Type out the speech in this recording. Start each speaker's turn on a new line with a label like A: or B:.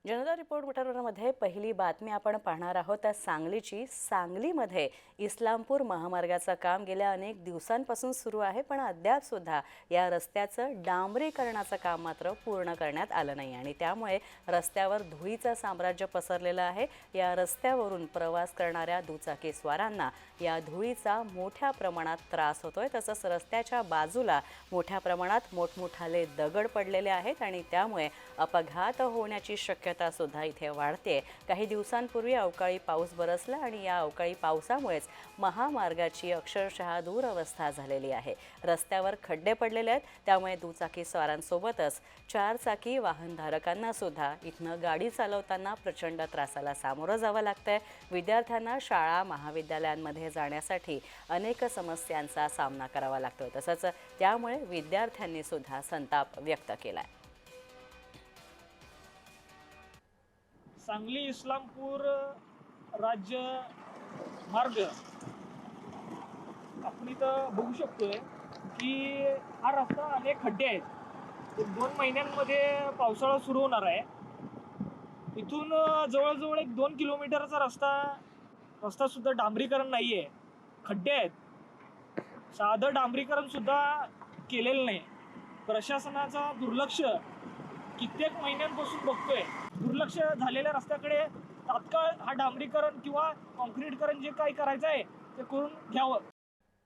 A: जनता report बुलेटिनमध्ये पहिली बातमी आपण पाहणार आहोत त्या सांगलीची। सांगलीमध्ये इस्लामपूर महामार्गाचं काम गेल्या अनेक दिवसांपासून सुरू आहे, पण अद्याप सुद्धा या रस्त्याचं डांबरीकरणाचं काम मात्र पूर्ण करण्यात आलं नाही आणि त्यामुळे रस्त्यावर धुळीचं साम्राज्य पसरलेलं आहे। या रस्त्यावरून प्रवास करणाऱ्या दुचाकीस्वारांना या धुळीचा मोठ्या प्रमाणात त्रास होतोय। तसंच रस्त्याच्या बाजूला मोठ्या प्रमाणात मोठमोठाले दगड पडलेले आहेत आणि त्यामुळे अपघात होण्याची शक्यता सुद्धा इथे वाढते। काही दिवसांपूर्वी अवकाळी पाऊस बरसला आणि या अवकाळी पावसामुळेच महामार्गाची अक्षरशः दुरवस्था झालेली आहे। रस्त्यावर खड्डे पडलेले आहेत, त्यामुळे दुचाकी स्वारांसोबतच चारचाकी वाहनधारकांना सुद्धा इथनं गाडी चालवताना प्रचंड त्रासाला सामोरं जावं लागतंय। विद्यार्थ्यांना शाळा महाविद्यालयांमध्ये जाण्यासाठी अनेक समस्यांचा सामना करावा लागतो। तसंच त्यामुळे विद्यार्थ्यांनी सुद्धा संताप व्यक्त केलाय।
B: सांगली इस्लामपूर राज्य मार्ग आपण इथं बघू शकतोय की हा रस्ता अनेक खड्डे आहेत। 2 महिन्यांमध्ये पावसाळा सुरू होणार आहे। इथून जवळजवळ 1-2 किलोमीटरचा रस्ता सुद्धा डांबरीकरण नाहीये, खड्डे आहेत। साधं डांबरीकरण सुद्धा केलेलं नाही। प्रशासनाचा दुर्लक्ष कित्येक महिन्यांपासून बघतोय। दुर्लक्ष झालेल्या रस्त्याकडे तात्काळ हा डांबरीकरण किंवा कॉन्क्रीटकरण जे काही करायचं आहे ते करून घ्यावं।